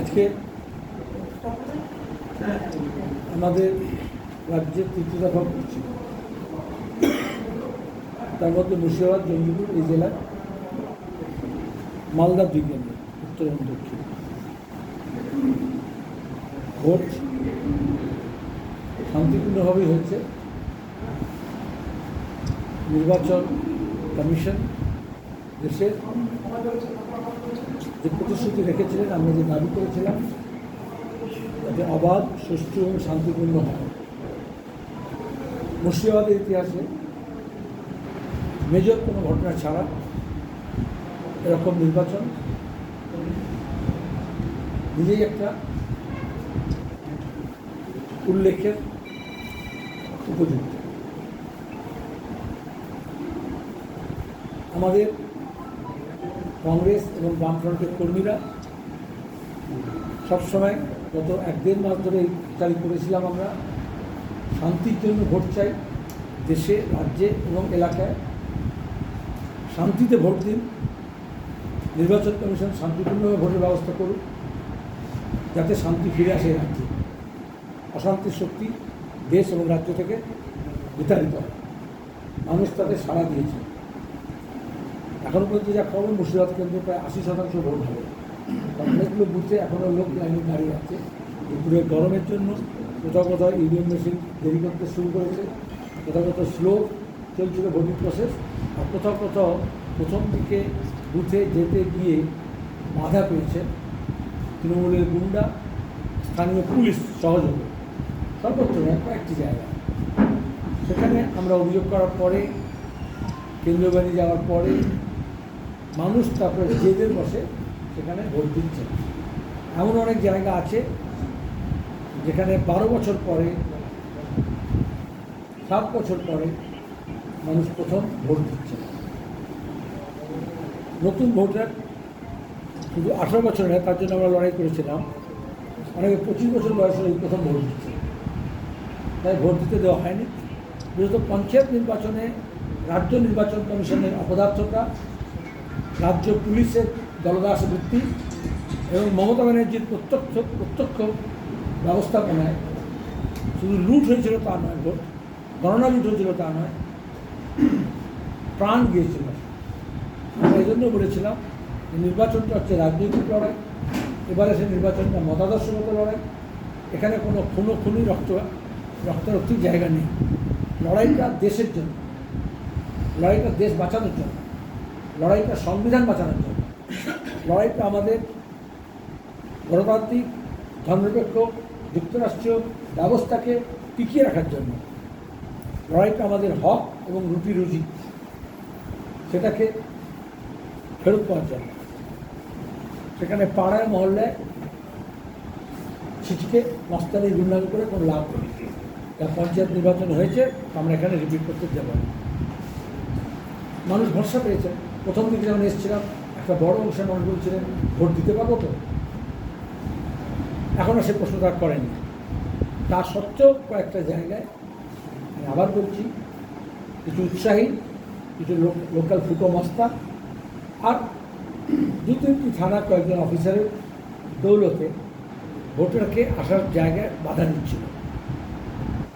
আজকে আমাদের রাজ্যে তৃতীয় দফা করছি, তার মধ্যে মুর্শিদাবাদ, জঙ্গিপুর এই জেলা, মালদা দুই কেন্দ্র, উত্তর এবং দক্ষিণ। ভোট শান্তিপূর্ণভাবেই হচ্ছে। নির্বাচন কমিশন দেশের যে প্রতিশ্রুতি রেখেছিলেন, আমরা যে দাবি করেছিলাম যাতে অবাধ, সুষ্ঠু এবং শান্তিপূর্ণ হয়। মুর্শিদাবাদের ইতিহাসে মেজর কোনো ঘটনা ছাড়া এরকম নির্বাচন নিজেই একটা উল্লেখের উপযুক্ত। আমাদের কংগ্রেস এবং বামফ্রন্টের কর্মীরা সবসময় গত 1-1.5 মাস ধরে চালু করেছিলাম আমরা, শান্তির জন্য ভোট চাই, দেশে, রাজ্যে এবং এলাকায় শান্তিতে ভোট দিন, নির্বাচন কমিশন শান্তিপূর্ণভাবে ভোটের ব্যবস্থা করুক, যাতে শান্তি ফিরে আসে রাজ্যে, অশান্তির শক্তি দেশ এবং রাজ্য থেকে বিতাড়িত হয়। মানুষ তাদের সাড়া দিয়েছে। এখনও পর্যন্ত যা খবর, মুর্শিদাবাদ কেন্দ্রে প্রায় 80% ভোট হবে। অনেকগুলো বুথে এখনও লোক লাইনে দাঁড়িয়ে আছে। দুপুরের গরমের জন্য কোথাও কোথাও ইভিএম মেশিন দেরি করতে শুরু করেছে, কোথাও কোথাও স্লো চলছিল ভোটিং প্রসেস, আর কোথাও কোথাও প্রথম দিকে বুথে যেতে গিয়ে বাধা পেয়েছে তৃণমূলের গুন্ডা, স্থানীয় পুলিশ সহযোগে, সর্বত্র নয়, কয়েকটি জায়গায়। সেখানে আমরা অভিযোগ করার পরে, কেন্দ্রীয় বাহিনী যাওয়ার পরে মানুষ তারপরে জেদের বসে সেখানে ভোট দিচ্ছে। এমন অনেক জায়গা আছে যেখানে 12 বছর পরে, 7 বছর পরে মানুষ প্রথম ভোট দিচ্ছে। নতুন ভোটার শুধু 18 বছর নয়, তার জন্য আমরা লড়াই করেছিলাম। অনেকে 25 বছর বয়স হলে প্রথম ভোট দিচ্ছে, তাই ভোট দিতে দেওয়া হয়নি। বিশেষত পঞ্চায়েত নির্বাচনে রাজ্য নির্বাচন কমিশনের অপদার্থতা, রাজ্য পুলিশের দলদাস বৃত্তি এবং মমতা ব্যানার্জির প্রত্যক্ষ ব্যবস্থাপনায় শুধু লুট হয়েছিল তা নয়, ভোট গণনা লুট হয়েছিল তা নয়, প্রাণ গিয়েছিল। আমরা এই জন্য বলেছিলাম যে নির্বাচনটা হচ্ছে রাজনৈতিক লড়াই, এবারে সে নির্বাচনটা মতাদর্শগত লড়াই। এখানে কোনো খুনোখুনি রক্তারক্তির জায়গা নেই। লড়াইটা দেশের জন্য, লড়াইটা দেশ বাঁচানোর জন্য, লড়াইটা সংবিধান বাঁচানোর জন্য, লড়াইটা আমাদের গণতান্ত্রিক ধর্মনিরপেক্ষ যুক্তরাষ্ট্রীয় ব্যবস্থাকে টিকিয়ে রাখার জন্য, লড়াইটা আমাদের হক এবং রুটি রুজি সেটাকে ফেরত পাওয়ার জন্য। সেখানে পাড়ায় মহল্লায় ছিটকে মস্তানি গুন্ডামি করে কোনো লাভ নেই। যা পঞ্চায়েত নির্বাচন হয়েছে আমরা এখানে রিপিট করতে দেব না। মানুষ ভরসা পেয়েছে। প্রথম দিকে যখন এসেছিলাম একটা বড় অংশের মানুষ বলছিলেন ভোট দিতে পারবো তো, এখনও সে প্রশ্ন তার করেনি। তা সত্ত্বেও কয়েকটা জায়গায় আবার বলছি, কিছু উৎসাহী, কিছু লোকাল ফুটো মস্তা আর 2-3টি থানা কয়েকজন অফিসারের দৌলতে ভোটারকে আসার জায়গায় বাধা দিচ্ছিল।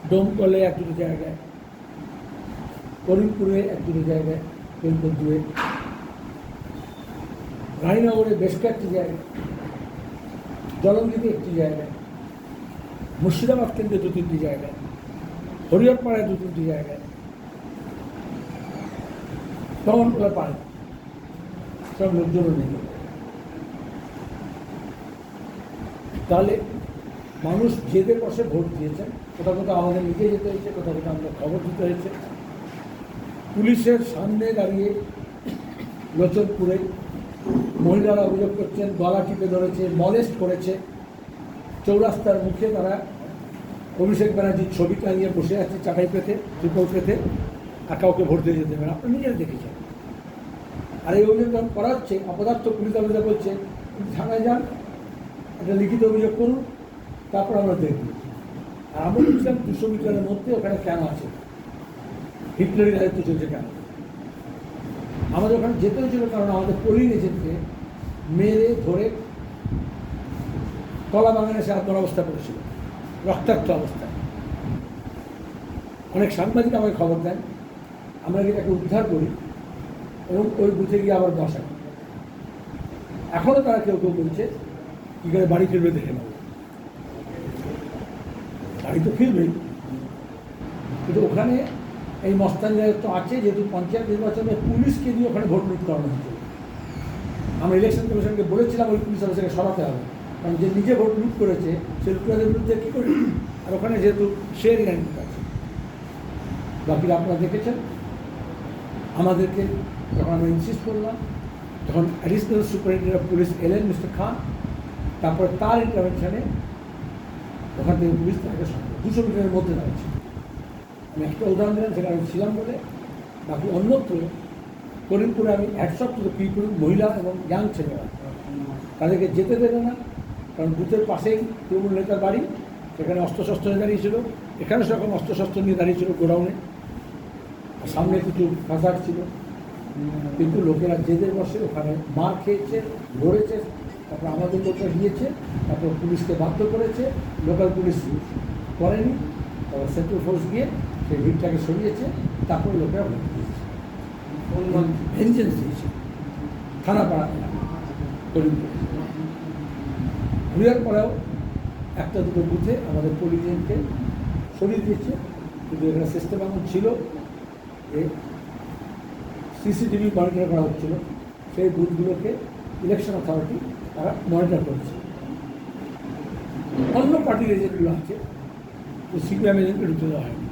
ডোমকলে 1-2 জায়গায়, করিমপুরে 1-2 জায়গায়, করিমপুর 2, রানীনগরে বেশ কয়েকটি জায়গায়, জলঙ্গিতে 1টি জায়গায়, মুর্শিদাবাদ কেন্দ্রে 2-3টি জায়গায়, হরিহরপাড়ায় 2-3টি জায়গায়, তমনকলা পাড়ে সব লোকজনও নেই। তাহলে মানুষ জেদের বসে ভোট দিয়েছেন। কোথাও কোথাও আমাদের নিজে যেতে হয়েছে, কোথাও কোথাও আমাদের খবর দিতে হয়েছে। পুলিশের সামনে দাঁড়িয়ে লোচনপুরে মহিলারা অভিযোগ করছেন গলা টিপে ধরেছে, মলেস্ট করেছে। চৌরাস্তার মুখে তারা অভিষেক ব্যানার্জির ছবি টাঙিয়ে বসে আছে, চাটাই পেতে, ত্রিপল পেতে, আর কাউকে ভোট দিয়ে যেতে পারে। আপনারা নিজেরা দেখেছেন। আর এই অভিযোগ যখন করা হচ্ছে, অপদার্থ পুলিশ অভিযোগ বলছে থানায় যান, একটা লিখিত অভিযোগ করুন, তারপর আমরা দেখব। আর আমরা বলছিলাম 200 মিটারের মধ্যে ওখানে কেন আছে, হিটলারি দায়িত্ব চলছে কেন। আমাদের ওখানে যেতে হয়েছিল কারণ আমাদের পোলিং এজেন্টকে মেরে ধরে কলা বাগানে সে আত্মহত্যা করেছিল, রক্তাক্ত অবস্থায়। অনেক সাংবাদিক আমাকে খবর দেন, আমরা এটাকে উদ্ধার করি এবং ওই বুথে গিয়ে আবার বসাই। এখনও তারা কেউ কেউ বলছে কী করে বাড়ি ফিরবে দেখে নেব। বাড়ি তো ফিরবেই, কিন্তু ওখানে এই মস্তান জায়গা তো আছে, যেহেতু পঞ্চায়েত নির্বাচনে পুলিশকে দিয়ে ওখানে ভোট লুট করানো হচ্ছে। আমরা ইলেকশন কমিশনকে বলেছিলাম ওই পুলিশ অফিসারকে সরাতে হবে, কারণ যে নিজে ভোট লুট করেছে সে লুটাদের বিরুদ্ধে কী করে। আর ওখানে যেহেতু শেয়ারিং অ্যান্ড আছে, বাকিরা আপনারা দেখেছেন। আমাদেরকে যখন আমরা ইনসিস্ট করলাম, তখন অ্যাডিশনাল সুপারিনটেন্ডেন্ট অফ পুলিশ এলেন মিস্টার খান, তারপরে তার ইন্টারভেনশনে ওখান থেকে পুলিশ তাকে 200 মিটারের মধ্যে দাঁড়িয়েছে। আমি একটা উদাহরণ দিলাম, সেটা আমি ছিলাম বলে। বাকি অন্যত্র করিমপুরে আমি হ্যাটসঅপ টু দ্য পিপল, মহিলা এবং ইয়াং ছেলেরা, তাদেরকে যেতে দেবে না, কারণ বুথের পাশেই তৃণমূল নেতার বাড়ি, সেখানে অস্ত্রশস্ত্র নিয়ে দাঁড়িয়েছিল, এখানে সেরকম অস্ত্রশস্ত্র নিয়ে দাঁড়িয়েছিল গোডাউনে, সামনে কিছু ফাঁসার ছিল। কিন্তু লোকেরা জেদের বসে ওখানে মার খেয়েছে, লড়েছে, তারপর আমাদের লোকরা গিয়েছে, তারপর পুলিশকে বাধ্য করেছে, লোকাল পুলিশ করেনি, তারপর সেন্ট্রাল ফোর্স গিয়ে সেই ভিড়টাকে সরিয়েছে, তারপরে লোকেরা ভোট দিয়েছে, ভেঞ্জেন্স দিয়েছে থানা পাড়া করিমপুর। ঘুরিয়ার পরেও একটা দুটো বুথে আমাদের পলিটিশিয়ানকে সরিয়ে দিয়েছে, কিন্তু এখানে সিস্টেম এমন ছিল যে সিসিটিভি মনিটর করা হচ্ছিল, সেই বুথগুলোকে ইলেকশন অথরিটি তারা মনিটর করছে। অন্য পার্টির এজেন্টগুলো আছে, তো সিপিএম এজেন্টকে ঢুকতে দেওয়া হয়নি।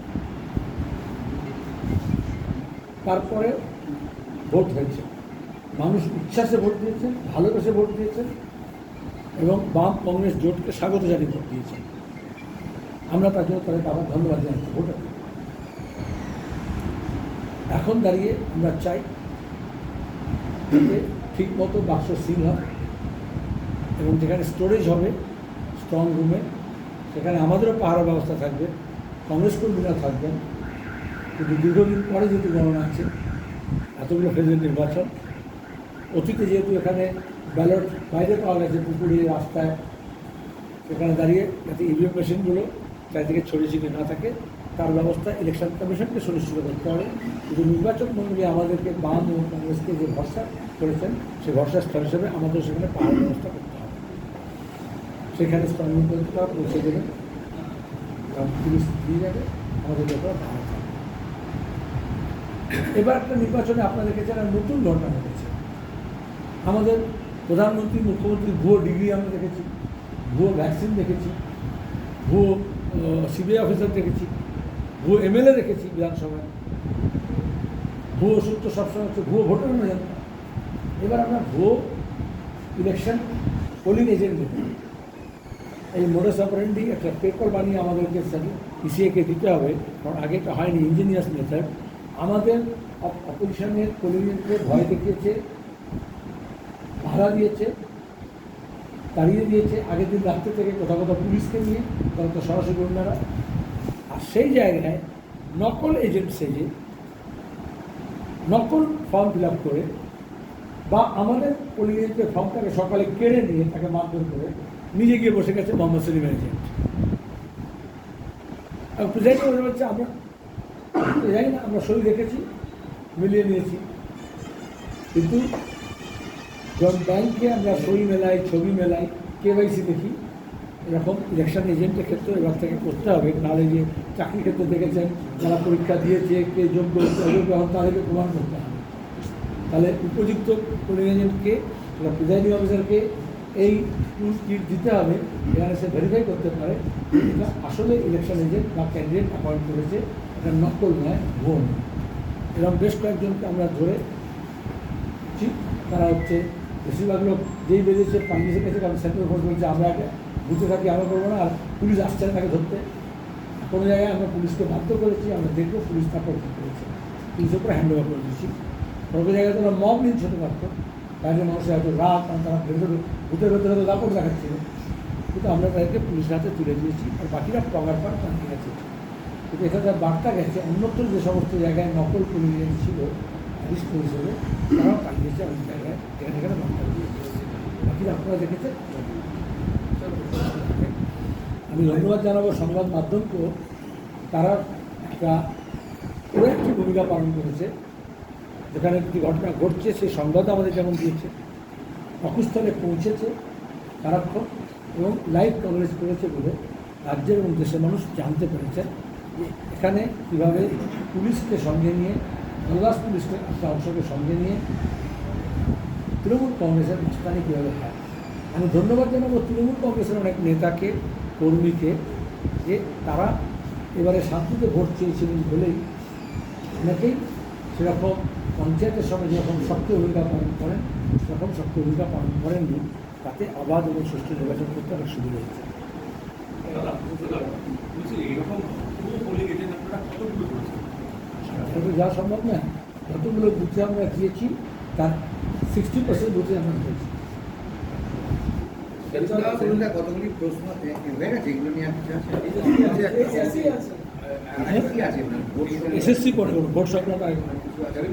তারপরে ভোট হয়েছে, মানুষ উচ্ছ্বাসে ভোট দিয়েছেন, ভালোবেসে ভোট দিয়েছেন এবং বাম কংগ্রেস জোটকে স্বাগত জানিয়ে ভোট দিয়েছেন। আমরা তার জন্য তাদেরকে আবার ধন্যবাদ জানাচ্ছি ভোটার। এখন দাঁড়িয়ে আমরা চাই যে ঠিকমতো বাক্স সিল হবে এবং যেখানে স্টোরেজ হবে স্ট্রং রুমে, সেখানে আমাদেরও পাহারা ব্যবস্থা থাকবে, কংগ্রেস কর্মীরা থাকবেন। কিন্তু দীর্ঘদিন পরে যেহেতু গণনা আছে, এতগুলো ফেজের নির্বাচন, অতীতে যেহেতু এখানে ব্যালট বাইরে পাওয়া গেছে পুকুরে রাস্তায়, সেখানে দাঁড়িয়ে যাতে ইভিএম মেশিনগুলো চারিদিকে ছড়িয়ে ছিটিয়ে না থাকে তার ব্যবস্থা ইলেকশন কমিশনকে সুনিশ্চিত করতে হবে। কিন্তু নির্বাচন মন্ডলী আমাদেরকে বাম এবং কংগ্রেসকে যে ভরসা করেছেন, সেই ভরসার স্থল হিসেবে আমাদের সেখানে পাহাড় ব্যবস্থা করতে হবে। সেখানে স্ট্রংরুম তারা পৌঁছে দেবেন, কারণ পুলিশ দিয়ে যাবে, আমাদের ব্যাপারে ভালো থাকবে। এবার একটা নির্বাচনে আপনারা দেখেছেন নতুন ঘটনা ঘটেছে। আমাদের প্রধানমন্ত্রী মুখ্যমন্ত্রী ভুয়ো ডিগ্রি আমরা দেখেছি, ভুয়ো ভ্যাকসিন দেখেছি, ভুয়ো সিবিআই অফিসার দেখেছি, ভুয়ো এমএলএ দেখেছি বিধানসভায়, ভুয়ো সূত্র সবসময় হচ্ছে ভুয়ো ভোটার এজেন্ট। এবার আমরা ভুয়ো ইলেকশন পোলিং এজেন্ট দেখি। এই মোডাস অপারেন্ডি একটা পেপার বানিয়ে আমাদেরকে ইসিএকে দিতে হবে, কারণ আগে এটা হয়নি ইঞ্জিনিয়ার্স মেথড। আমাদের অপোজিশনের পোলিং এজেন্টকে ভয় দেখিয়েছে, ভাড়া দিয়েছে, তাড়িয়ে দিয়েছে, আগের দিন রাত্রে থেকে কোথাও কোথাও পুলিশকে নিয়ে, কোথাও তো সরাসরি গুন্ডারা। আর সেই জায়গায় নকল এজেন্ট সেজে নকল ফর্ম ফিল আপ করে বা আমাদের পোলিং এজেন্টের ফর্মটাকে সকালে কেড়ে নিয়ে তাকে মারধর করে নিজে গিয়ে বসে গেছে মোহাম্মদ সেলিমের এজেন্ট। আর প্রেসিডেন্ট বলে বলছে আমরা জানি না, আমরা সই রেখেছি, মিলিয়ে নিয়েছি। কিন্তু যখন ব্যাংকে আমরা সই মেলাই, ছবি মেলাই, কেওয়াইসি দেখি, এরকম ইলেকশন এজেন্টের ক্ষেত্রে এবার থেকে করতে হবে। নাহলে যে চাকরির ক্ষেত্রে দেখেছেন যারা পরীক্ষা দিয়েছে, কে যোগ্য অযোগ্য হন, তাদেরকে প্রমাণ করতে হবে। তাহলে উপযুক্ত পোলিং এজেন্টকে বা প্রিজাইডিং অফিসারকে এই টুল কিট দিতে হবে, এখানে সে ভেরিফাই করতে পারে এটা আসলে ইলেকশন এজেন্ট বা ক্যান্ডিডেট অ্যাপয়েন্ট করেছে, এটা নকল নয়, ভুয়ো নয়। এরকম বেশ কয়েকজনকে আমরা ধরেছি, তারা হচ্ছে বেশিরভাগ লোক যেই বেরিয়েছে পালিয়ে গেছে, কারণ সেন্ট্রাল ফোর্স বলছে আমরা আগে বুঝতে থাকি, আমরা করবো না, আর পুলিশ আসছে না তাকে ধরতে। কোনো জায়গায় আমরা পুলিশকে বাধ্য করেছি, আমরা দেখবো পুলিশ তারপর কী করেছে, পুলিশের উপরে হ্যান্ড ওভার করে দিচ্ছি। কোনো জায়গায় তো মব নিয়ে ছোটো পারতো, বাইরের মানুষের হয়তো রাত, কারণ তারা ভেতরে ভূতের ভেতরে তো দাপট দেখাচ্ছিল, কিন্তু আমরা তাদেরকে পুলিশের হাতে তুলে দিয়েছি, আর বাকিরা পগার পার টানতে গেছে। কিন্তু এখানে তার বার্তা গেছে অন্যত্র যে সমস্ত জায়গায় নকল পুলিশ ছিল পুলিশ হিসেবে, তারাও পালিয়েছে অনেক জায়গায়, এখানে বার্তা দিয়েছে। বাকিরা আপনারা দেখেছেন। আমি ধন্যবাদ জানাবো সংবাদ মাধ্যমকেও, তারা একটা একটি ভূমিকা পালন করেছে। যেখানে একটি ঘটনা ঘটছে সেই সংবাদ আমাদের যেমন দিয়েছে, অকুস্থলে পৌঁছেছে সারাক্ষণ এবং লাইভ কভারেজ করেছে বলে রাজ্যের এবং দেশের মানুষ জানতে পেরেছে যে এখানে কীভাবে পুলিশকে সঙ্গে নিয়ে, মালদাস পুলিশকে একটা অংশকে সঙ্গে নিয়ে তৃণমূল কংগ্রেসের মাস্তানি কীভাবে হয়। আমি ধন্যবাদ জানাবো তৃণমূল কংগ্রেসের অনেক নেতাকে, কর্মীকে, যে তারা এবারে শান্তিতে ভোট চেয়েছিলেন বলেই অনেকেই সেরকম পঞ্চায়েতের সময় যেরকম সক্রিয় ভূমিকা পালন করেন সেরকম সক্রিয় ভূমিকা পালন করেননি, তাতে অবাধ এবং সুষ্ঠু নির্বাচন করতে অনেক সুবিধা হয়েছে। সেটা যা সম্ভব নয়, যতগুলো বুথে আমরা গিয়েছি তার 60% বুথে আমরা গিয়েছি। কতগুলি প্রশ্ন হয়ে গেছে, এগুলো নিয়ে এসএসসি করে ভোট সংক্রান্ত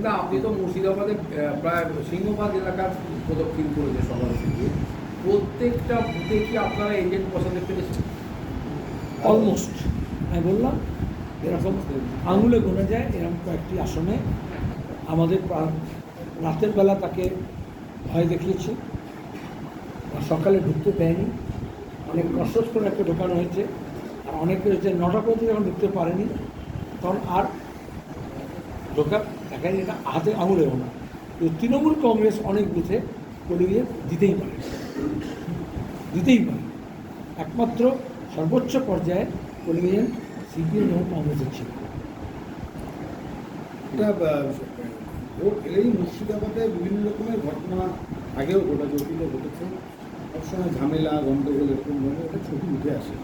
না, আপনি তো মুর্শিদাবাদে প্রায় সিংহবাগ এলাকার প্রদক্ষিণ করেছে সকাল থেকে, প্রত্যেকটা বুথে কি আপনারা এজেন্ট বসাতে পেরেছেন? অলমোস্ট আমি বললাম এরকম আঙুলে গোনা যায় এরকম কয়েকটি আসনে আমাদের রাতের বেলা তাকে ভয় দেখিয়েছে, আর সকালে ঢুকতে দেয়নি, অনেক কষ্ট করে একটা ঢোকানো হয়েছে, আর অনেকে হচ্ছে 9টা পর্যন্ত যখন ঢুকতে পারেনি তখন আর ঢোকা দেখায়নি। এটা হাতে আঙুলে গোনা। কিন্তু তৃণমূল কংগ্রেস অনেক বুথে পলিয়ে দিতেই পারে, একমাত্র সর্বোচ্চ পর্যায়ে পলিয়ে সিপিএম এবং কংগ্রেসের ছিল। এটা ভোট এলেই মুর্শিদাবাদে বিভিন্ন রকমের ঘটনা আগেও ঘটেছে, অতীতে ঘটেছে, সবসময় ঝামেলা গণ্ডগোল এরকম ধরনের একটা ছবি উঠে আসে।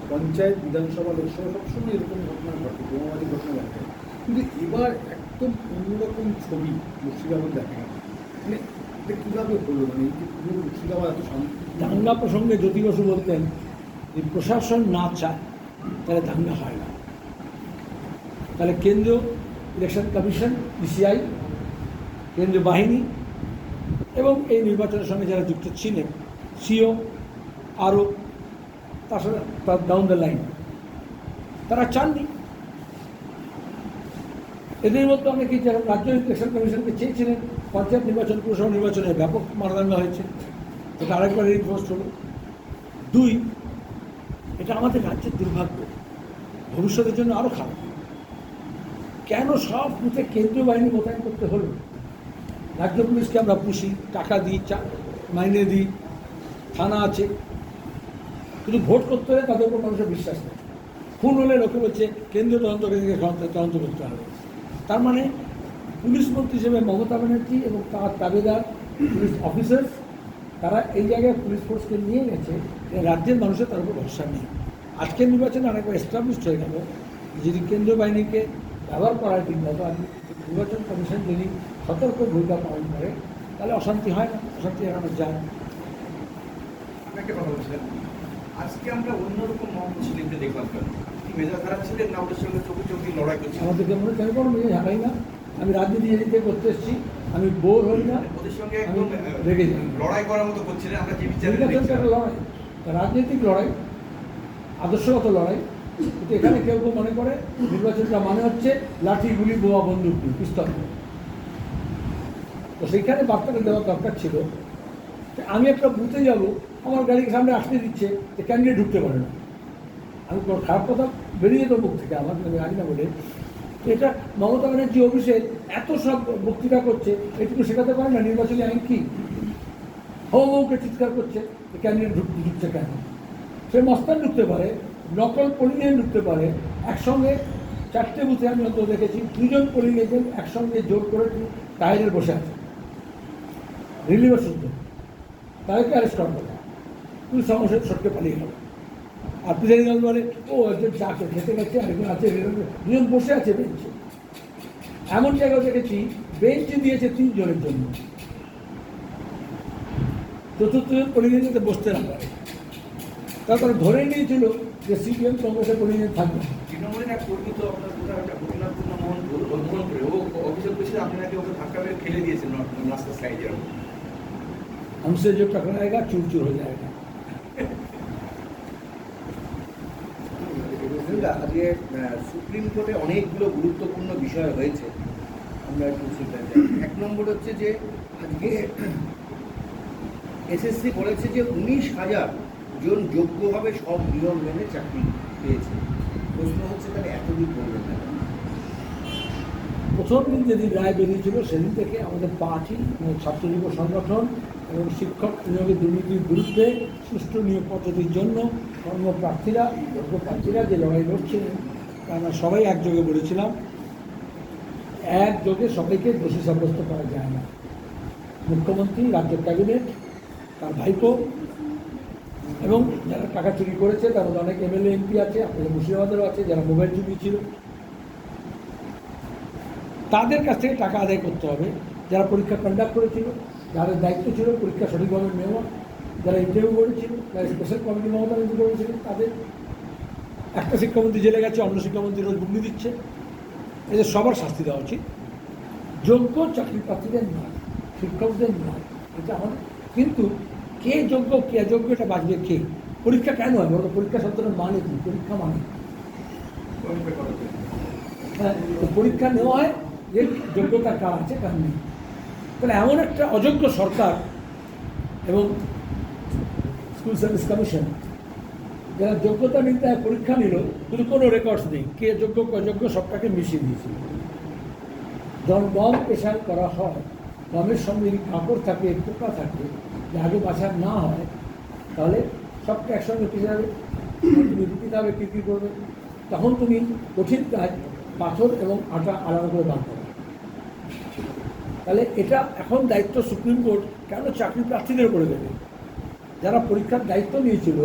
পঞ্চায়েত, বিধানসভা, লোকসভা সবসময় এরকম ঘটনা ঘটে, বোমাবাদী ঘটনা ঘটে। কিন্তু এবার একদম অন্যরকম ছবি মুর্শিদাবাদ দেখা গেল। মানে এটা কীভাবে হলো? মানে এই যে পুরো মুর্শিদাবাদ এত শান্তি। দাঙ্গা প্রসঙ্গে জ্যোতি বসু বলতেন যে প্রশাসন না চায় তাহলে দাঙ্গা হয় না। তাহলে কেন্দ্রীয় ইলেকশন কমিশন, ইসিআই, কেন্দ্রীয় বাহিনী এবং এই নির্বাচনের সঙ্গে যারা যুক্ত ছিলেন, সিও, আরও তার সাথে তার ডাউন দ্য লাইন, তারা চাননি। এদের মধ্যে অনেকেই যারা রাজ্য ইলেকশন কমিশনকে চেয়েছিলেন, পঞ্চায়েত নির্বাচন, পুরসভা নির্বাচনে ব্যাপক মারাদাঙ্গা হয়েছে, এটা আরেকবার রিপোর্ট হলো। 2, এটা আমাদের রাজ্যের দুর্ভাগ্য, ভবিষ্যতের জন্য আরও খারাপ। কেন সব বুথে কেন্দ্রীয় বাহিনী মোতায়েন করতে হলো? রাজ্য পুলিশকে আমরা পুষি, টাকা দিই, মাইনে দিই, থানা আছে, কিন্তু ভোট করতে হলে তাদের উপর মানুষের বিশ্বাস নেই। খুন হলে লোকে বলছে কেন্দ্রীয় তদন্ত করতে হবে। তার মানে পুলিশ মন্ত্রী হিসেবে মমতা ব্যানার্জি এবং তার দাবিদার পুলিশ অফিসার্স, তারা এই জায়গায় পুলিশ ফোর্সকে নিয়ে গেছে, রাজ্যের মানুষের তার উপর ভরসা নেই। আজকের নির্বাচনে অনেকবার এস্টাবলিশড হয়ে গেল, যদি কেন্দ্রীয় বাহিনীকে ব্যবহার করার ঠিক মতো নির্বাচন কমিশন যদি সতর্ক ভূমিকা পালন করে তাহলে অশান্তি হয় না, অশান্তি এড়ানো যায়। একটা কথা বলছিলেন, আজকে আমরা অন্যরকম মহম্মদ সেলিমকে দেখলাম কেন? মেজাজ খারাপ ছিলেন না ওদের সঙ্গে চোখে লড়াই করছিলেন? আমাদেরকে মনে হয় কোনো মেয়ে ঝাঁকাই না, আমি রাজনীতি এদিকে করতে এসেছি, আমি বোর হই না, ওদের সঙ্গে আমি একদম রেগে যাই। লড়াই করার মতো করছিলেন, আমরা যে বিচারে নির্বাচনটা একটা লড়াই, রাজনৈতিক লড়াই, আদর্শগত লড়াই। কিন্তু এখানে কেউ কেউ মনে করে নির্বাচনটা মানে হচ্ছে লাঠি, গুলি, বোমা, বন্দুক, পিস্তল। তো সেইখানে বার্তাটা দেওয়ার দরকার ছিল। আমি একটা বুথে যাব, আমার গাড়ির সামনে আসতে দিচ্ছে, যে ক্যান্ডিডেট ঢুকতে পারে না। আমি কোনো খারাপ কথা বেরিয়ে যেত মুখ থেকে, আমার আমি জানি না বলে। এটা মমতা ব্যানার্জি অফিসে এত সব বক্তৃতা করছে, এটুকু শেখাতে পারে না নির্বাচনী আইন কি? হৌকে চিৎকার করছে ক্যান্ডিডেট ঢুকছে কেন? সে মস্তান ঢুকতে পারে, নকল পোলিং এজেন্ট ঢুকতে পারে। একসঙ্গে 4টে বুথে আমি অন্তত দেখেছি 2জন পোলিং এজেন্ট একসঙ্গে জোর করে টায়ারে বসে আছে, রিলিভের শুদ্ধ, তাদেরকে অ্যারেস্ট করা হবে, তুই সমস্যা সটকে পালিয়ে গেল। আর প্রিজাইডিং বলে ও একজন চা খেতে গেছে, আরেকজন আছে, 2জন বসে আছে বেঞ্চে। এমন জায়গায় দেখেছি বেঞ্চে দিয়েছে 3 জনের জন্য, চতুর্থজন পোলিং এজেন্টে বসতে না পারে। তারপরে ধরে নিয়েছিল যে সিপিএম কংগ্রেসের পোলিং এজেন্ট থাকবে। তৃণমূলের এক কর্মী তো আপনার কোথাও একটা ঘটনাপূর্ণ মন করে ও অভিযোগ করেছিল আপনি নাকি ওকে ধাক্কা মেরে ফেলে দিয়েছেন রাস্তার সাইডে। हमसे जो टकराएगा चूर चूर हो जाएगा। দা আজকে সুপ্রিম কোর্টে অনেকগুলো গুরুত্বপূর্ণ বিষয় হয়েছে, আমরা একটু সেটা জানি। এক নম্বর হচ্ছে যে আজকে এসএসসি বলেছে যে 19,000 জন যোগ্যভাবে সব নিয়ম মেনে চাকরি পেয়েছে। প্রশ্ন হচ্ছে তাহলে এতদিন বলবেন না কেন? প্রথম দিন যেদিন রায় বেরিয়েছিল সেদিন থেকে আমাদের পার্টি ছাত্র যুব সংগঠন এবং শিক্ষক নিয়োগের দুর্নীতির বিরুদ্ধে সুষ্ঠু নিয়োগ পদ্ধতির জন্য কর্মপ্রার্থীরা যোগ্যপ্রার্থীরা যে লড়াই লড়ছিলেন তা আমরা সবাই একযোগে বলেছিলাম, একযোগে সবাইকে দোষী সাব্যস্ত করা যায় না। মুখ্যমন্ত্রী, রাজ্য ক্যাবিনেট, তার ভাইপো এবং যারা টাকা চুরি করেছে তার মধ্যে অনেক এমএলএ এমপি আছে, আপনাদের মুর্শিদাবাদেরও আছে, যারা মোবাইল চুরি ছিল, তাদের কাছ থেকে টাকা আদায় করতে হবে। যারা পরীক্ষা কন্ডাক্ট করেছিল, যাদের দায়িত্ব ছিল পরীক্ষা সঠিকভাবে নেওয়া, যারা ইন্টারভিউ করেছিল, যারা স্পেশাল কমিটি মমতা ব্যানার্জি করেছিলেন, তাদের একটা শিক্ষামন্ত্রী জেলে গেছে, অন্য শিক্ষামন্ত্রী রোজ বুগনি দিচ্ছে, এদের সবার শাস্তি দেওয়া উচিত। যোগ্য চাকরি প্রার্থীদের নয়, শিক্ষকদের নয়, এটা আমাদের। কিন্তু কে যোগ্য কে অযোগ্য এটা বাঁচবে কে? পরীক্ষা কেন হয় বলতো? পরীক্ষা শব্দটার মানে কি? পরীক্ষা মানে হ্যাঁ, তো পরীক্ষা নেওয়া হয় যে যোগ্যতা কার আছে কার নেই। তাহলে এমন একটা অযোগ্য সরকার এবং স্কুল সার্ভিস কমিশন যারা যোগ্যতা নির্ণয় পরীক্ষা নিল কিন্তু কোনো রেকর্ডস নেই, কে যোগ্য অযোগ্য সবটাকে মিশিয়ে দিয়েছিল। যখন বম পেশাল করা হয়, বমের সঙ্গে যদি কাপড় থাকে, পোকা থাকে, যে আগে বাছার না হয়, তাহলে সবটা একসঙ্গে পেশে যাবে, তুমি রুটি খাবে, কী করবে, তখন তুমি কঠিন কাজ পাথর এবং আটা আলাদা করে বার করো। তাহলে এটা এখন দায়িত্ব সুপ্রিম কোর্ট কেন চাকরি প্রার্থীদের করে দেবে? যারা পরীক্ষার দায়িত্ব নিয়েছিল,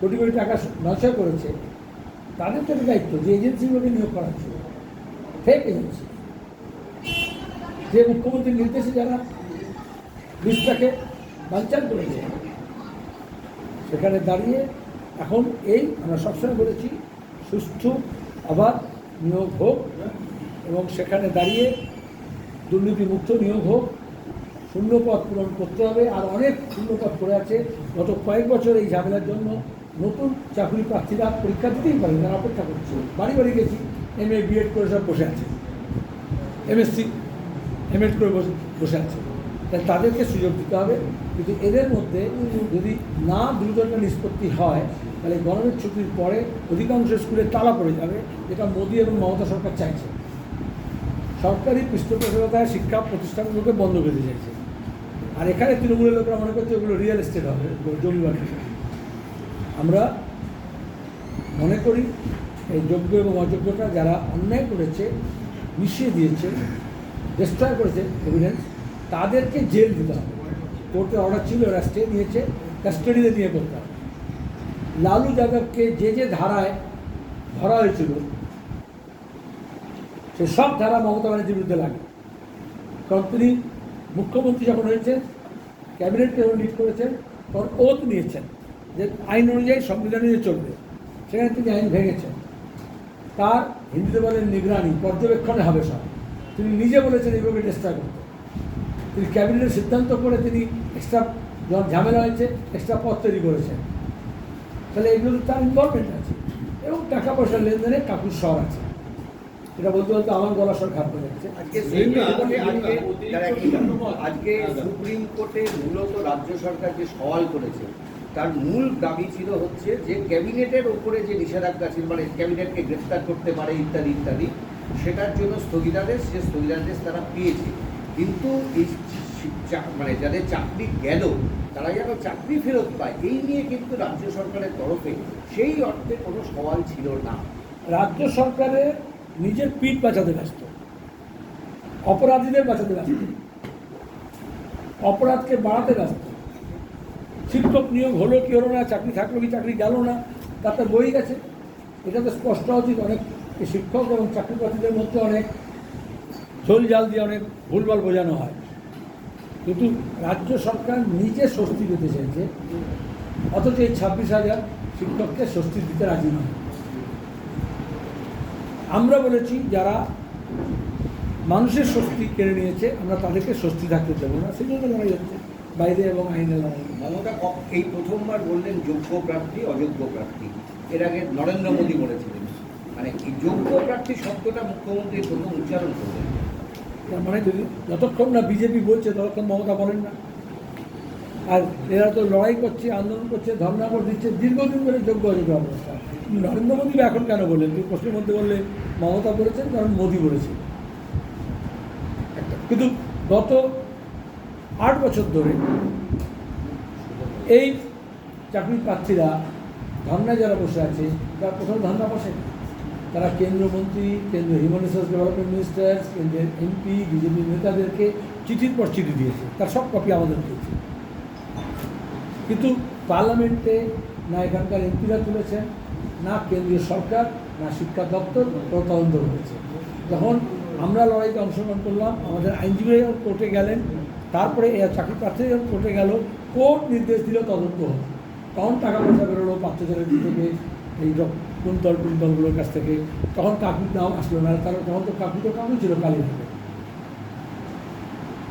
কোটি কোটি টাকা নয় করেছে, তাদের তো দায়িত্ব যে এজেন্সিগুলোকে নিয়োগ করা ছিল, ফেক এজেন্সি, যে মুখ্যমন্ত্রীর নির্দেশে যারা লিস্টটাকে বানচাল করেছে, সেখানে দাঁড়িয়ে এখন এই আমরা সবসময় বলেছি সুষ্ঠু অবাধ নিয়োগ হোক এবং সেখানে দাঁড়িয়ে দুর্নীতিমুক্ত নিয়োগ হোক, শূন্যপদ পূরণ করতে হবে। আর অনেক শূন্যপদ পড়ে আছে, গত কয়েক বছর এই ঝামেলার জন্য নতুন চাকরি প্রার্থীরা পরীক্ষা দিতেই পারেন, তারা অপেক্ষা করছে। বাড়ি বাড়ি গেছি, MA BEd করে সব বসে আছে, MSc MEd করে বসে আছে, তাই তাদেরকে সুযোগ দিতে হবে। কিন্তু এদের মধ্যে যদি না দ্রুত একটা নিষ্পত্তি হয়, তাহলে গরমের ছুটির পরে অধিকাংশ স্কুলে তালা পড়ে যাবে, যেটা মোদী এবং মমতা সরকার চাইছে। সরকারি পৃষ্ঠপোষকতায় শিক্ষা প্রতিষ্ঠানগুলোকে বন্ধ করে চাইছে। আর এখানে তৃণমূলের লোকরা মনে করছে ওগুলো রিয়েল এস্টেট হবে, জমিবাড়ি। আমরা মনে করি এই যোগ্য এবং অযোগ্যতা যারা অন্যায় করেছে, মিশিয়ে দিয়েছে, ডিস্ট্রয় করেছে এভিডেন্স, তাদেরকে জেল দিতে হবে। কোর্টের অর্ডার ছিল, ওরা স্টে নিয়েছে, কাস্টাডিতে নিয়ে করতে হবে। লালু যাদবকে যে যে ধারায় ধরা হয়েছিল, সে সব ধারা মমতা ব্যানার্জির বিরুদ্ধে লাগে। কারণ তিনি মুখ্যমন্ত্রী যখন হয়েছেন, ক্যাবিনেটকে যখন লিড করেছেন, তখন ওথ নিয়েছেন যে আইন অনুযায়ী সংবিধান অনুযায়ী চলবে, সেখানে তিনি আইন ভেঙেছেন। তার হিন্দুতে বলেন নিগরানি, পর্যবেক্ষণে হবে সব। তিনি নিজে বলেছেন এইভাবে ডিস্ট্রয় করতে। তিনি ক্যাবিনেটের সিদ্ধান্ত করে তিনি এক্সট্রা যখন ঝামেলা হয়েছে এক্সট্রা পদ তৈরি করেছেন। তাহলে এগুলো তার ইনভলভমেন্ট আছে এবং টাকা পয়সার লেনদেনে কাকুর স্বর আছে। এটা বলতে বলতে আমার গলা স্বর খারাপ হয়ে যাচ্ছে। আজকে সুপ্রিম কোর্টে মূলত রাজ্য সরকার যে সওয়াল করেছে, তার মূল দাবি ছিল হচ্ছে যে ক্যাবিনেটের ওপরে যে নিষেধাজ্ঞা ছিল, মানে ক্যাবিনেটকে গ্রেফতার করতে পারে ইত্যাদি ইত্যাদি, সেটার জন্য স্থগিতাদেশ, সে স্থগিতাদেশ তারা পেয়েছে। কিন্তু এই মানে যাদের চাকরি গেল তারা যেন চাকরি ফেরত পায়, এই নিয়ে কিন্তু রাজ্য সরকারের তরফে সেই অর্থে কোনো সওয়াল ছিল না। রাজ্য সরকারের নিজের পিঠ বাঁচাতে ব্যস্ত, অপরাধীদের বাঁচাতে ব্যস্ত, অপরাধকে বাড়াতে ব্যস্ত। শিক্ষক নিয়োগ হলো কি হলো না, চাকরি থাকলো কি চাকরি গেল না, তাতে বই গেছে। এটা তো স্পষ্ট উচিত। অনেক শিক্ষক এবং চাকরি প্রার্থীদের মধ্যে অনেক ঝোল জাল দিয়ে অনেক ভুলভাল বোঝানো হয়। কিন্তু রাজ্য সরকার নিজে স্বস্তি দিতে চাইছে, অথচ এই 26,000 শিক্ষককে স্বস্তি দিতে রাজি নয়। আমরা বলেছি যারা মানুষের স্বস্তি কেড়ে নিয়েছে, আমরা তাদেরকে স্বস্তি থাকতে দেবো না, সেই জন্য লড়াই হচ্ছে বাইরে এবং আইনে লড়াই। মমতা এই প্রথমবার বললেন যোগ্য প্রার্থী অযোগ্য প্রার্থী, এর আগে নরেন্দ্র মোদী বলেছিলেন। মানে এই যোগ্য প্রার্থী শব্দটা মুখ্যমন্ত্রী প্রথম উচ্চারণ করলেন। তার মানে যদি যতক্ষণ না বিজেপি বলছে ততক্ষণ মমতা বলেন না। আর এরা তো লড়াই করছে, আন্দোলন করছে, ধর্ণা করে দিচ্ছে দীর্ঘদিন ধরে যোগ্য অযোগ্য অবস্থা। নরেন্দ্র মোদী এখন কেন বললেন? তুই প্রশ্নের মধ্যে বললে মমতা বলেছেন কারণ মোদী বলেছেন একটা। কিন্তু গত 8 বছর ধরে এই চাকরি প্রার্থীরা ধর্নায় যারা বসে আছে, তারা প্রথম ধর্না বসে, তারা কেন্দ্রমন্ত্রী, কেন্দ্রীয় হিউম্যান রিসোর্স ডেভেলপমেন্ট মিনিস্টার, কেন্দ্রের এমপি, বিজেপি নেতাদেরকে চিঠির পর চিঠি দিয়েছে, তার সব কপি আমাদের দিয়েছে। কিন্তু পার্লামেন্টে না এখানকার এমপিরা তুলেছেন, না কেন্দ্রীয় সরকার, না শিক্ষা দপ্তর তদন্ত করেছে। যখন আমরা লড়াইতে অংশগ্রহণ করলাম, আমাদের আইনজীবীরা যখন কোর্টে গেলেন, তারপরে এই চাকরি প্রার্থী যখন কোর্টে গেল, কোর্ট নির্দেশ দিল তদন্ত হোক। তখন টাকা পয়সা বেরোলো পাত্রচারের থেকে, এই কুন্তলগুলোর কাছ থেকে। তখন কাকুর নাম আসলো না, কারণ তখন তো কাকু ছিল কালীঘাটে।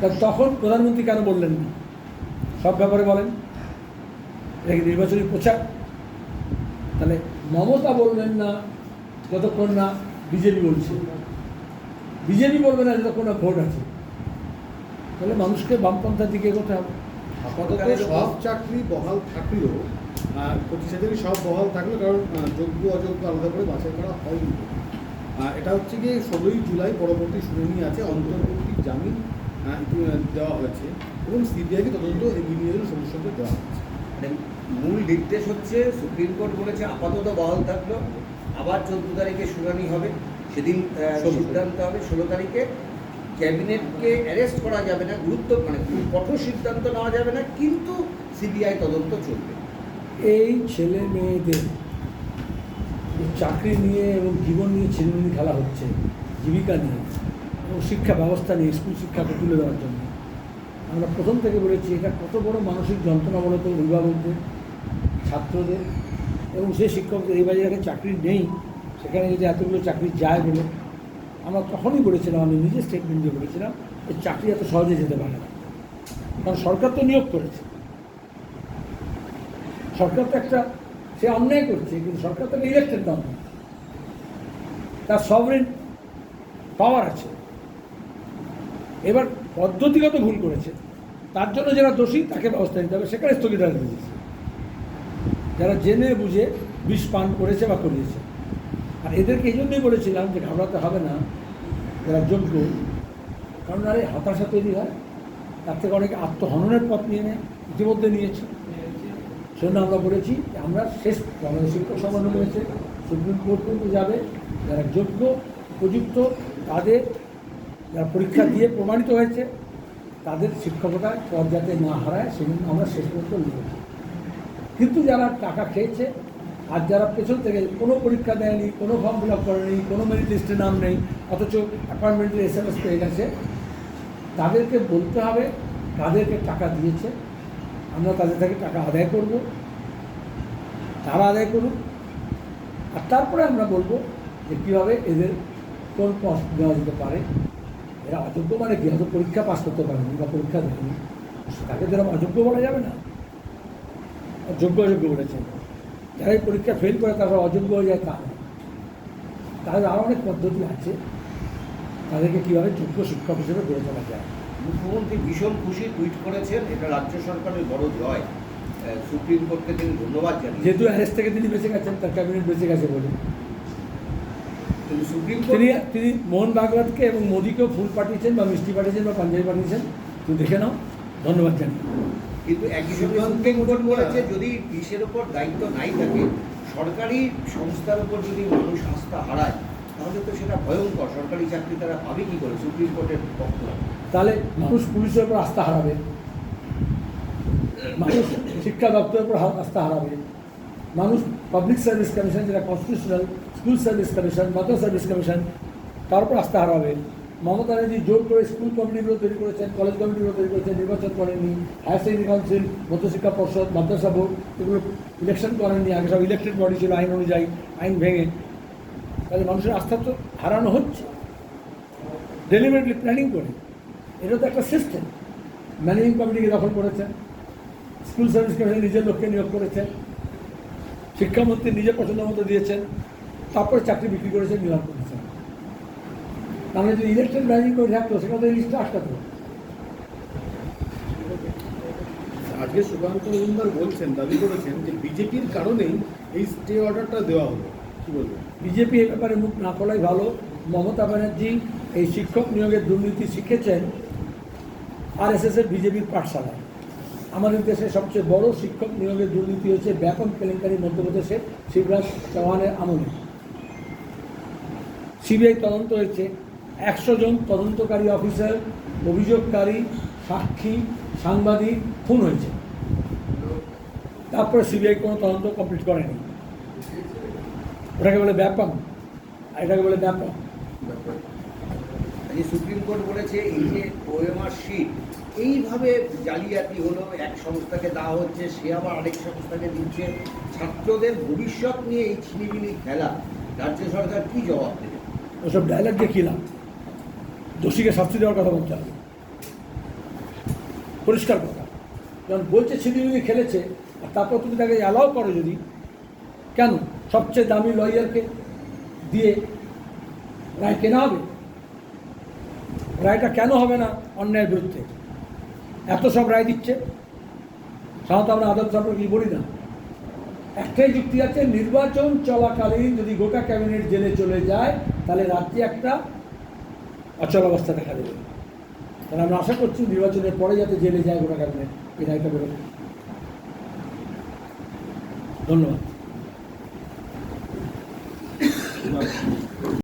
তা তখন প্রধানমন্ত্রী কেন বললেন না? সব ব্যাপারে বলেন, এটা কি নির্বাচনী প্রচার? তাহলে মমতা বলবেন না যতক্ষণ না বিজেপি বলছে, বিজেপি বলবে না যতক্ষণ না ভোট আছে। তাহলে মানুষকে বামপন্থার দিকে এগোতে হবে। আপাতত সব চাকরি বহাল থাকলেও প্রতিষ্ঠাতারই সব বহাল থাকলো, কারণ যোগ্য অযোগ্য আলাদা করে বাছাই করা হয়নি। এটা হচ্ছে কি 16ই জুলাই পরবর্তী শুনানি আছে, অন্তর্বর্তী জামিন দেওয়া হয়েছে এবং সিবিআইকে তদন্ত এগিয়ে নিয়ে যাওয়ার সমস্যাটা দেওয়া হচ্ছে। মানে মূল নির্দেশ হচ্ছে সুপ্রিম কোর্ট বলেছে আপাতত বহাল থাকলো, আবার 14 তারিখে শুনানি হবে, সেদিন সিদ্ধান্ত হবে। 16 তারিখে ক্যাবিনেটকে অ্যারেস্ট করা যাবে না, মানে কঠোর সিদ্ধান্ত নেওয়া যাবে না, কিন্তু সিবিআই তদন্ত চলবে। এই ছেলে মেয়েদের চাকরি নিয়ে এবং জীবন নিয়ে ছেলেমেয়ে খেলা হচ্ছে, জীবিকা নিয়ে এবং শিক্ষা ব্যবস্থা নিয়ে, স্কুল শিক্ষাকে তুলে দেওয়ার জন্য। আমরা প্রথম থেকে বলেছি এটা কত বড় মানসিক যন্ত্রণা বলতো অভিভাবকদের, ছাত্রদের এবং সেই শিক্ষকদের। এই বাজারে চাকরি নেই, সেখানে যদি এতগুলো চাকরি যায় বলে আমরা তখনই বলেছিলাম, আমি নিজে স্টেটমেন্ট দিয়ে বলেছিলাম, এই চাকরি এত সহজে যেতে পারে না। কারণ সরকার তো নিয়োগ করেছে, সরকার তো একটা, সে অন্যায় করছে, কিন্তু সরকার তো ইলেকটেড গভর্নমেন্ট, তার সভরেন পাওয়ার আছে। এবার পদ্ধতিগত ভুল করেছে, তার জন্য যারা দোষী তাকে ব্যবস্থা নিতে হবে, সেখানে স্থগিতাদেশ দিয়েছে। যারা জেনে বুঝে বিষ পান করেছে বা করিয়েছে। আর এদেরকে এই জন্যই বলেছিলাম যে ঘাবড়াতে হবে না, যারা যোগ্য, কারণ আরে হতাশা তৈরি হয়, তার থেকে অনেকে আত্মহননের পথ নিয়ে নেয়, ইতিমধ্যে নিয়েছে। সেজন্য আমরা বলেছি যে আমরা শেষ আমাদের শিক্ষক সম্মান করেছে, সুপ্রিম কোর্ট পর্যন্ত যাবে, যারা যোগ্য উপযুক্ত, তাদের যারা পরীক্ষা দিয়ে প্রমাণিত হয়েছে, তাদের শিক্ষকতার পদ যাতে না হারায় সেজন্য আমরা শেষ পর্যন্ত লিখেছি। কিন্তু যারা টাকা খেয়েছে আর যারা পেছন থেকে কোনো পরীক্ষা দেয়নি, কোনো ফর্ম ফিল আপ করেনি, কোনো মেরিট লিস্টে নাম নেই, অথচ অ্যাপয়েন্টমেন্টের SMS পেয়ে গেছে, তাদেরকে বলতে হবে তাদেরকে টাকা দিয়েছে, আমরা তাদের থেকে টাকা আদায় করব, তারা আদায় করুক। আর তারপরে আমরা বলবো যে কীভাবে এদের কোন পথ দেওয়া যেতে পারে। এরা অযোগ্য মানে কি, হয়তো পরীক্ষা পাস করতে পারেনি বা পরীক্ষা দেয়নি, তাকে তো অযোগ্য বলা যাবে না। যোগ্য অযোগ্য বলেছেন, যারা এই পরীক্ষা ফেল করে তারা অযোগ্য হয়ে যায়, তা নয়। তাদের আরও অনেক পদ্ধতি আছে, তাদেরকে কীভাবে যোগ্য শিক্ষক হিসেবে গড়ে তোলা যায়। মুখ্যমন্ত্রী ভীষণ খুশি, টুইট করেছেন, এটা রাজ্য সরকারের বড় জয়। সুপ্রিম কোর্টকে তিনি ধন্যবাদ জানিয়েছেন, যেহেতু অ্যারেস্ট থেকে তিনি বেঁচে গেছেন, তার ক্যাবিনেট বেঁচে গেছে বলে। কিন্তু সুপ্রিম কোর্ট তিনি মোহন ভাগবতকে এবং মোদীকেও ফুল পাঠিয়েছেন বা মিষ্টি পাঠিয়েছেন বা পাঞ্জাবি পাঠিয়েছেন, তুমি দেখে নাও, ধন্যবাদ জানি। কিন্তু একই সঙ্গে সুপ্রিম কোর্ট বলেছে যদি পুলিশের ওপর দায়িত্ব নাই থাকে, সরকারি সংস্থার উপর যদি মানুষ আস্থা হারায়, তাহলে তো সেটা ভয়ঙ্কর। সরকারি চাকরি তারা পাবে কী করে? সুপ্রিম কোর্টের পক্ষ তাহলে মানুষ পুলিশের উপর আস্থা হারাবে, মানুষ শিক্ষা দপ্তরের উপর আস্থা হারাবে, মানুষ পাবলিক সার্ভিস কমিশন, যেটা constitutional, school service commission, mother service commission, তার উপর আস্থা হারাবে। মমতা ব্যানার্জি জোর করে স্কুল কমিটিগুলো তৈরি করেছেন, কলেজ কমিটিগুলো তৈরি করেছেন, নির্বাচন করেননি। হায়ার সেকেন্ডারি কাউন্সিল, মধ্যশিক্ষা পর্ষদ, মাদ্রাসা বোর্ড, এগুলো ইলেকশন করেননি। আগে সব ইলেকটেড বডি ছিল আইন অনুযায়ী, আইন ভেঙে। তাহলে মানুষের আস্থা তো হারানো হচ্ছে ডেলিভারেটলি প্ল্যানিং করে। এটা তো একটা সিস্টেম। ম্যানেজিং কমিটিকে দখল করেছেন, স্কুল সার্ভিস কমিশন নিজের লোককে নিয়োগ করেছেন, শিক্ষামন্ত্রী নিজে পছন্দ মতো দিয়েছেন, তারপরে চাকরি বিক্রি করেছেন নিলাম করেছেন। তাহলে যদি ইলেকশন ম্যানেজিং করে থাকতো সেখানে তো লিস্টটা আসতো। আজকে সুকান্ত মজুমদার বলছেন, দাবি করেছেন যে বিজেপির কারণেই এই স্টে অর্ডারটা দেওয়া হলো, কি বলবেন? বিজেপি এ ব্যাপারে মুখ না খোলাই ভালো। মমতা ব্যানার্জি এই শিক্ষক নিয়োগের দুর্নীতি শিখেছেন আরএসএসের বিজেপির পাঠশালায়। আমাদের দেশে সবচেয়ে বড় শিক্ষক নিয়োগের দুর্নীতি হচ্ছে ব্যাপক কেলেঙ্কারি মধ্যপ্রদেশে শিবরাজ চৌহানের আমলে। সিবিআই তদন্ত হয়েছে, 100 জন তদন্তকারী অফিসার, অভিযোগকারী, সাক্ষী, সাংবাদিক খুন হয়েছে। তারপরে সিবিআই কোনো তদন্ত কমপ্লিট করেনি। ওটাকে বলে ব্যাপক, এটাকে বলে ব্যাপক। এই সুপ্রিম কোর্ট বলেছে এই যে ওএমআর শিট এইভাবে জালিয়াতি হলো, এক সংস্থাকে দেওয়া হচ্ছে, সে আবার আরেক সংস্থাকে দিচ্ছে, ছাত্রদের ভবিষ্যৎ নিয়ে এই ছিনিমিনি খেলা, রাজ্য সরকার কি জবাব দেবে? ওসব ডায়লগ দিয়ে কিলাম, দোষীকে শাস্তি দেওয়ার কথা বলতে হবে, পরিষ্কার কথা। যখন বলছে ছিনিমিনি খেলেছে, আর তারপর তুমি তাকে অ্যালাউ করো, যদি কেন সবচেয়ে দামি লয়ারকে দিয়ে রায় কেনা হবে? রায়টা কেন হবে না অন্যায়ের বিরুদ্ধে? এত সব রায় দিচ্ছে, সাধারণত আমরা আদালত সম্পর্কে কি বলি না। একটাই যুক্তি আছে, নির্বাচন চলাকালীন যদি গোটা ক্যাবিনেট জেলে চলে যায় তাহলে রাজ্যে একটা অচল অবস্থা দেখা দেবে। তাহলে আমরা আশা করছি নির্বাচনের পরে যাতে জেলে যায় গোটা ক্যাবিনেট, এই রায়টা বেরোবে। ধন্যবাদ।